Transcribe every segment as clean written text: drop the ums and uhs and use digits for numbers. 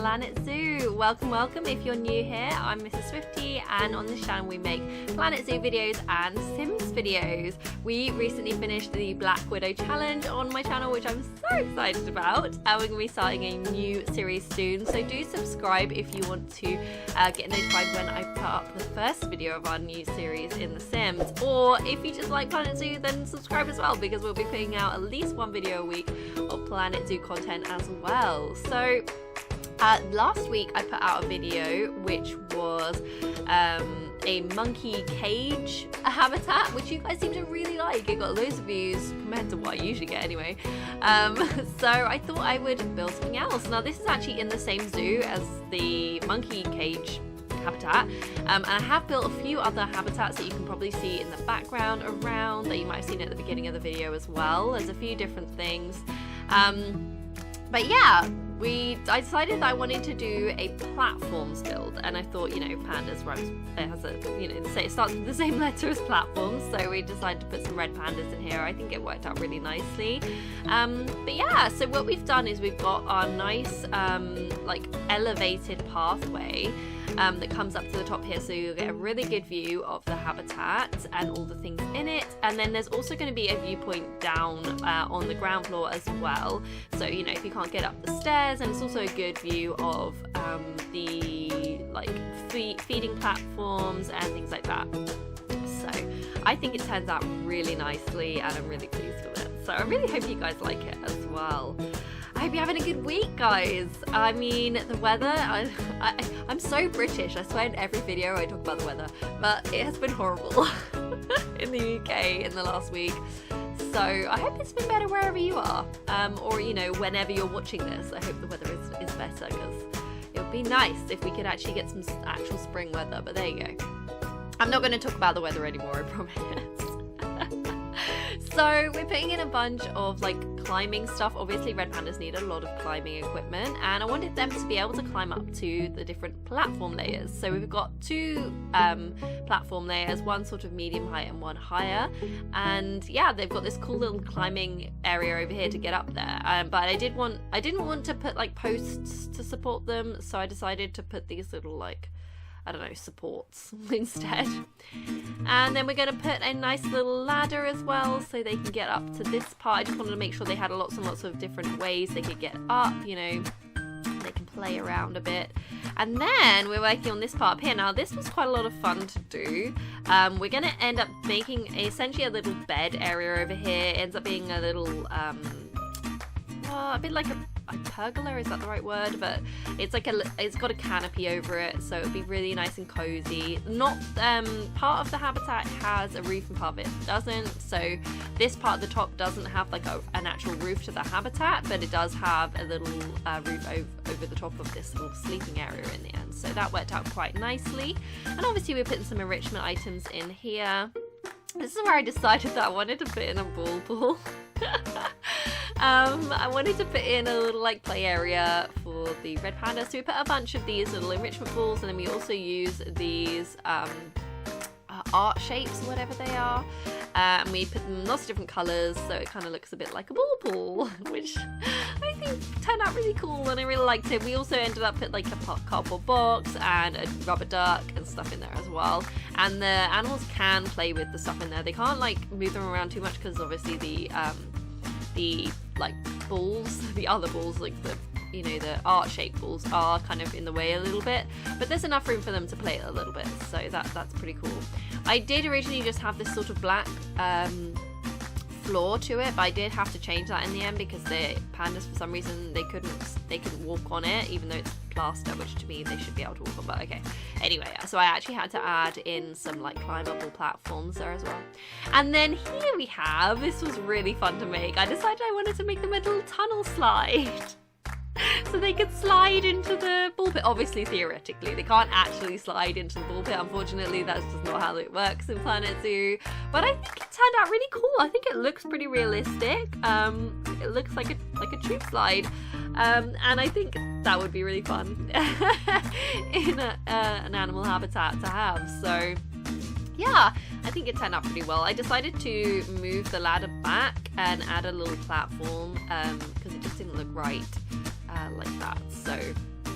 Planet Zoo. Welcome. If you're new here, I'm Mrs. Swifty, and on this channel we make Planet Zoo videos and Sims videos. We recently finished the Black Widow challenge on my channel, which I'm so excited about. We're going to be starting a new series soon, so do subscribe if you want to get notified when I put up the first video of our new series in The Sims. Or if you just like Planet Zoo, then subscribe as well, because we'll be putting out at least one video a week of Planet Zoo content as well. So last week I put out a video which was a monkey cage habitat, which you guys seem to really like. It got loads of views compared to what I usually get anyway. So I thought I would build something else. Now this is actually in the same zoo as the monkey cage habitat, and I have built a few other habitats that you can probably see in the background around, that you might have seen at the beginning of the video as well. There's a few different things, but yeah, I decided that I wanted to do a platforms build, and I thought, you know, pandas rhymes, it has a, you know, it starts with the same letter as platforms, so we decided to put some red pandas in here. I think it worked out really nicely. But yeah, so what we've done is we've got our nice like elevated pathway that comes up to the top here, so you'll get a really good view of the habitat and all the things in it. And then there's also going to be a viewpoint down on the ground floor as well, so you know, if you can't get up the stairs, and it's also a good view of the like feeding platforms and things like that. So I think it turns out really nicely, and I'm really pleased with it. So I really hope you guys like it as well. I hope you're having a good week, guys. I mean, the weather, I'm so British. I swear in every video I talk about the weather, but it has been horrible in the UK in the last week. So I hope it's been better wherever you are, or you know, whenever you're watching this. I hope the weather is better, because it would be nice if we could actually get some actual spring weather, but there you go. I'm not going to talk about the weather anymore, I promise. So we're putting in a bunch of like climbing stuff. Obviously red pandas need a lot of climbing equipment, and I wanted them to be able to climb up to the different platform layers. So we've got two platform layers, one sort of medium height and one higher, and yeah, they've got this cool little climbing area over here to get up there. But I didn't want to put like posts to support them, so I decided to put these little like, I don't know, supports instead. And then we're going to put a nice little ladder as well, so they can get up to this part. I just wanted to make sure they had lots and lots of different ways they could get up, you know, they can play around a bit. And then we're working on this part up here. Now this was quite a lot of fun to do. We're going to end up making essentially a little bed area over here. It ends up being a little a bit like a pergola, is that the right word? But it's like it's got a canopy over it, so it'll be really nice and cozy. Not part of the habitat has a roof and part of it doesn't, so this part at the top doesn't have like an actual roof to the habitat, but it does have a little roof over the top of this little sleeping area in the end, so that worked out quite nicely. And obviously we're putting some enrichment items in here. This is where I decided that I wanted to put in a ball pool. I wanted to put in a little like play area for the red panda, so we put a bunch of these little enrichment balls, and then we also use these art shapes, whatever they are, and we put them in lots of different colours, so it kind of looks a bit like a ball pool, which I think turned out really cool, and I really liked it. We also ended up putting like a cardboard box and a rubber duck and stuff in there as well, and the animals can play with the stuff in there. They can't like move them around too much, because obviously the like balls, the other balls, like the, you know, the art-shaped balls are kind of in the way a little bit, but there's enough room for them to play a little bit, so that's pretty cool. I did originally just have this sort of black floor to it, but I did have to change that in the end, because the pandas, for some reason, they couldn't walk on it, even though it's plaster, which to me they should be able to walk on, but okay. Anyway, so I actually had to add in some like climbable platforms there as well. And then here we have, this was really fun to make. I decided I wanted to make them a little tunnel slide. So they could slide into the ball pit. Obviously, theoretically, they can't actually slide into the ball pit. Unfortunately, that's just not how it works in Planet Zoo. But I think it turned out really cool. I think it looks pretty realistic. It looks like a tube slide, and I think that would be really fun in an animal habitat to have. So yeah, I think it turned out pretty well. I decided to move the ladder back and add a little platform because it just didn't look right like that. So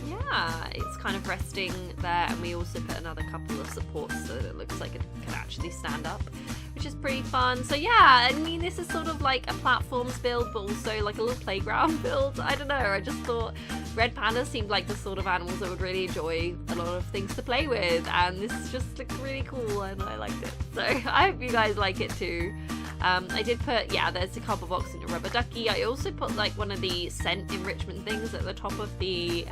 yeah, yeah, it's kind of resting there, and we also put another couple of supports so that it looks like it can actually stand up, which is pretty fun. So yeah, I mean, this is sort of like a platforms build, but also like a little playground build. I don't know, I just thought red pandas seemed like the sort of animals that would really enjoy a lot of things to play with, and this just looked really cool and I liked it. So I hope you guys like it too. I did put, yeah, there's a cardboard box and a rubber ducky. I also put like one of the scent enrichment things at the top of the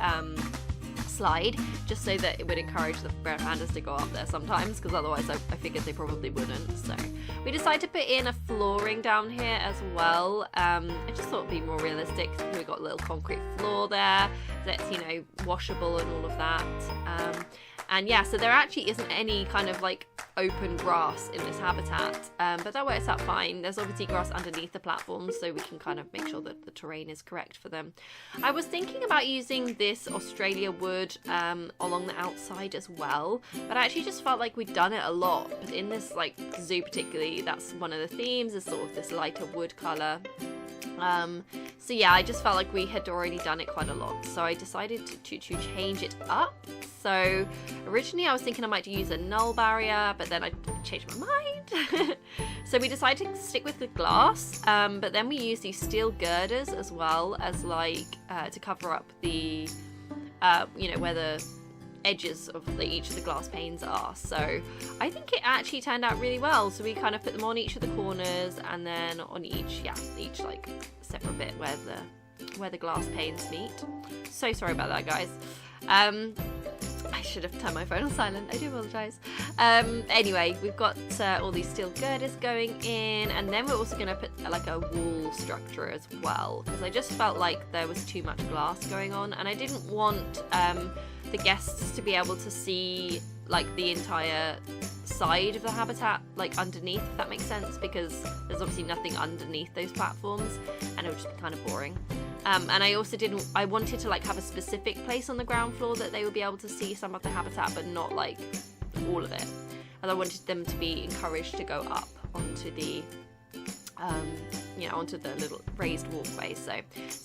slide, just so that it would encourage the red pandas to go up there sometimes, because otherwise I figured they probably wouldn't. So we decided to put in a flooring down here as well. I just thought it'd be more realistic. We got a little concrete floor there that's, you know, washable and all of that. And yeah, so there actually isn't any kind of like open grass in this habitat, but that works out fine. There's obviously grass underneath the platforms, so we can kind of make sure that the terrain is correct for them. I was thinking about using this Australia wood along the outside as well, but I actually just felt like we'd done it a lot. But in this like zoo particularly, that's one of the themes, is sort of this lighter wood colour. So yeah, I just felt like we had already done it quite a lot, so I decided to change it up. So originally I was thinking I might use a null barrier, but then I changed my mind. So we decided to stick with the glass, but then we used these steel girders as well as like to cover up the you know, where the edges of each of the glass panes are. So I think it actually turned out really well. So we kind of put them on each of the corners, and then on each like separate bit where the glass panes meet. So sorry about that, guys. I should have turned my phone on silent, I do apologise. Anyway, we've got all these steel girders going in, and then we're also going to put like a wall structure as well, because I just felt like there was too much glass going on, and I didn't want the guests to be able to see like the entire side of the habitat like underneath, if that makes sense, because there's obviously nothing underneath those platforms and it would just be kind of boring. And I also I wanted to like have a specific place on the ground floor that they would be able to see some of the habitat, but not like all of it. And I wanted them to be encouraged to go up onto the you know, onto the little raised walkway. So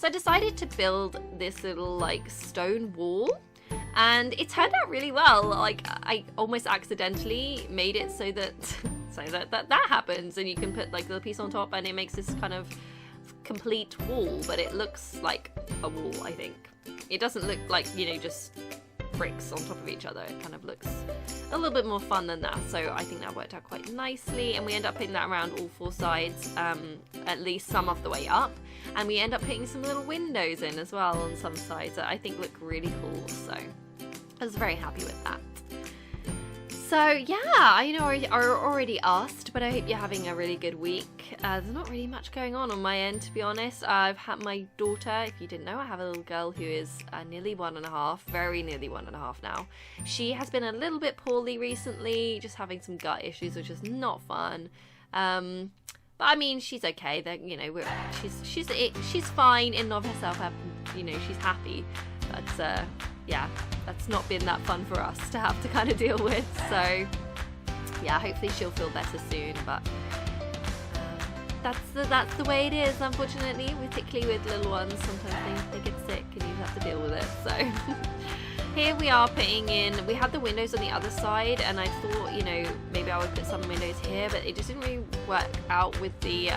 I decided to build this little like stone wall, and it turned out really well. Like I almost accidentally made it so that that happens, and you can put like the piece on top and it makes this kind of complete wall, but it looks like a wall. I think it doesn't look like, you know, just bricks on top of each other. It kind of looks a little bit more fun than that, so I think that worked out quite nicely. And we end up putting that around all four sides, at least some of the way up, and we end up putting some little windows in as well on some sides that I think look really cool. So I was very happy with that. So yeah, I know I already asked, but I hope you're having a really good week. There's not really much going on my end, to be honest. I've had my daughter, if you didn't know, I have a little girl who is nearly 1.5, very nearly 1.5 now. She has been a little bit poorly recently, just having some gut issues, which is not fun. But I mean, she's okay. You know, she's fine in and of herself. You know, she's happy, but yeah, that's not been that fun for us to have to kind of deal with. So yeah, hopefully she'll feel better soon, but that's the way it is, unfortunately, particularly with little ones. Sometimes they get sick and you have to deal with it. So here we are putting in, we had the windows on the other side, and I thought, you know, maybe I would put some windows here, but it just didn't really work out with the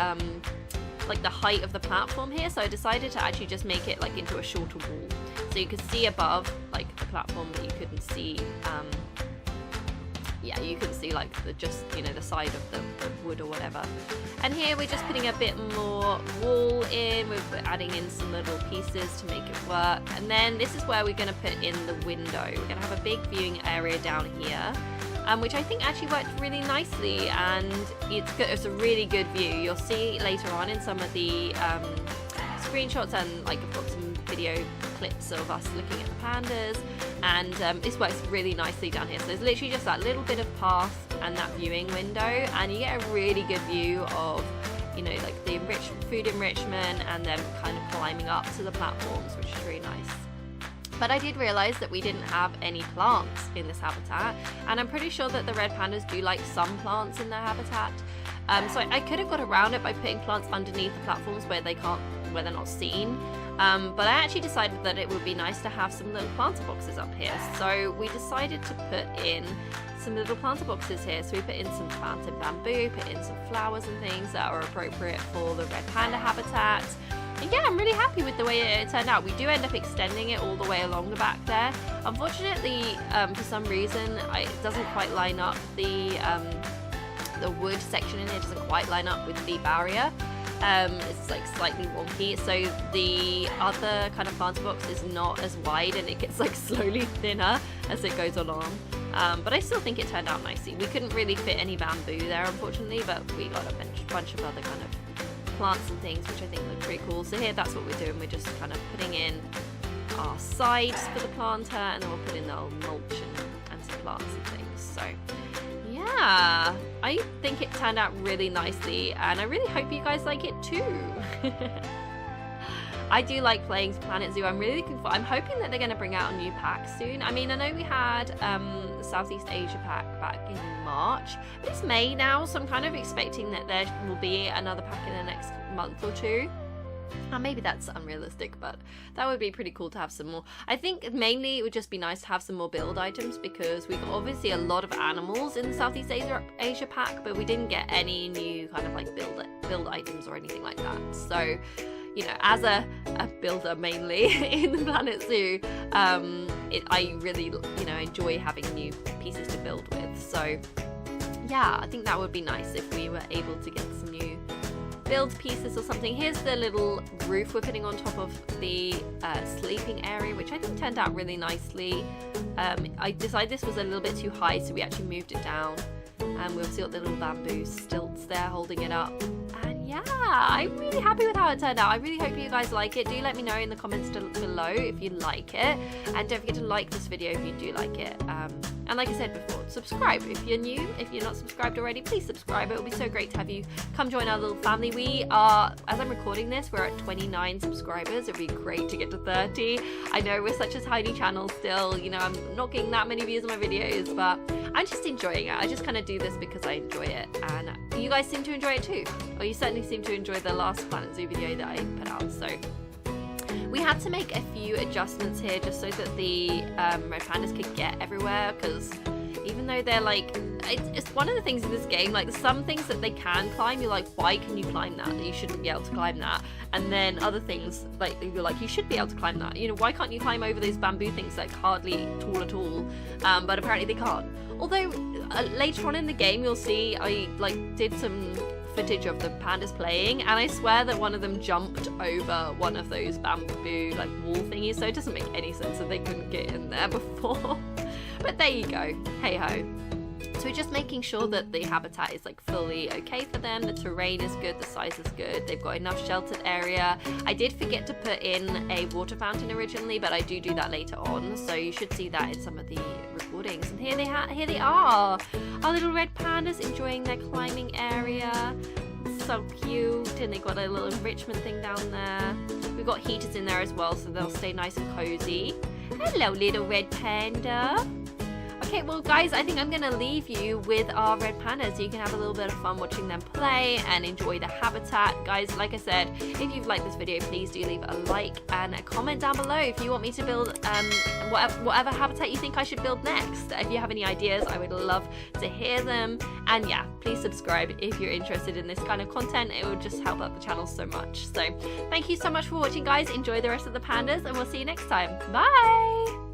like the height of the platform here, so I decided to actually just make it like into a shorter wall, so you could see above like the platform, but you couldn't see yeah, you can see like the side of the wood or whatever. And here we're just putting a bit more wall in, we're adding in some little pieces to make it work. And then this is where we're going to put in the window. We're going to have a big viewing area down here, which I think actually worked really nicely, and it's good. It's a really good view. You'll see later on in some of the screenshots, and like I've got some video clips of us looking at the pandas, and this works really nicely down here. So there's literally just that little bit of path and that viewing window, and you get a really good view of, you know, like the food enrichment, and then kind of climbing up to the platforms, which is really nice. But I did realise that we didn't have any plants in this habitat, and I'm pretty sure that the red pandas do like some plants in their habitat. So I could have got around it by putting plants underneath the platforms where they're not seen. But I actually decided that it would be nice to have some little planter boxes up here. So we decided to put in some little planter boxes here. So we put in some planted bamboo, put in some flowers and things that are appropriate for the red panda habitat. And yeah, I'm really happy with the way it turned out. We do end up extending it all the way along the back there. Unfortunately, for some reason, it doesn't quite line up. The wood section in here doesn't quite line up with the barrier. It's like slightly wonky, so the other kind of planter box is not as wide and it gets like slowly thinner as it goes along. But I still think it turned out nicely. We couldn't really fit any bamboo there, unfortunately, but we got a bunch of other kind of plants and things which I think look pretty cool. So here, that's what we're doing. We're just kind of putting in our sides for the planter, and then we'll put in the mulch and some plants and things. So yeah, I think it turned out really nicely, and I really hope you guys like it too. I do like playing Planet Zoo. I'm really I'm hoping that they're going to bring out a new pack soon. I mean, I know we had the Southeast Asia pack back in March, but it's May now, so I'm kind of expecting that there will be another pack in the next month or two. And maybe that's unrealistic, but that would be pretty cool to have some more. I think mainly it would just be nice to have some more build items, because we've got obviously a lot of animals in the Southeast Asia pack, but we didn't get any new kind of like build items or anything like that. So, you know, as a builder mainly in the Planet Zoo, I really, you know, enjoy having new pieces to build with. So yeah, I think that would be nice if we were able to get some new build pieces or something. Here's the little roof we're putting on top of the sleeping area, which I think turned out really nicely. I decided this was a little bit too high, so we actually moved it down, and we'll see what the little bamboo stilts there holding it up. And yeah, I'm really happy with how it turned out. I really hope you guys like it. Do let me know in the comments below if you like it, and don't forget to like this video if you do like it. And like I said before, subscribe if you're new. If you're not subscribed already, please subscribe. It will be so great to have you come join our little family. We are, as I'm recording this, we're at 29 subscribers. It'd be great to get to 30. I know we're such a tiny channel still. You know, I'm not getting that many views on my videos, but I'm just enjoying it. I just kind of do this because I enjoy it, and you guys seem to enjoy it too. Or you certainly seem to enjoy the last Planet Zoo video that I put out. So we had to make a few adjustments here just so that the red pandas could get everywhere, because even though they're like, it's one of the things in this game, like there's some things that they can climb, you're like, why can you climb that? You shouldn't be able to climb that. And then other things, like you're like, you should be able to climb that. You know, why can't you climb over those bamboo things that are hardly tall at all? But apparently they can't. Although later on in the game, you'll see I like did some footage of the pandas playing, and I swear that one of them jumped over one of those bamboo like wall thingies, so it doesn't make any sense that they couldn't get in there before. But there you go, hey ho. So we're just making sure that the habitat is like fully okay for them, the terrain is good, the size is good, they've got enough sheltered area. I did forget to put in a water fountain originally, but I do that later on, so you should see that in some of the recordings. And here they are, our little red pandas enjoying their climbing area. So cute, and they got a little enrichment thing down there. We've got heaters in there as well, so they'll stay nice and cozy. Hello, little red panda. Okay, well guys, I think I'm going to leave you with our red pandas so you can have a little bit of fun watching them play and enjoy the habitat. Guys, like I said, if you've liked this video, please do leave a like and a comment down below if you want me to build whatever habitat you think I should build next. If you have any ideas, I would love to hear them. And yeah, please subscribe if you're interested in this kind of content. It would just help out the channel so much. So thank you so much for watching, guys. Enjoy the rest of the pandas, and we'll see you next time. Bye!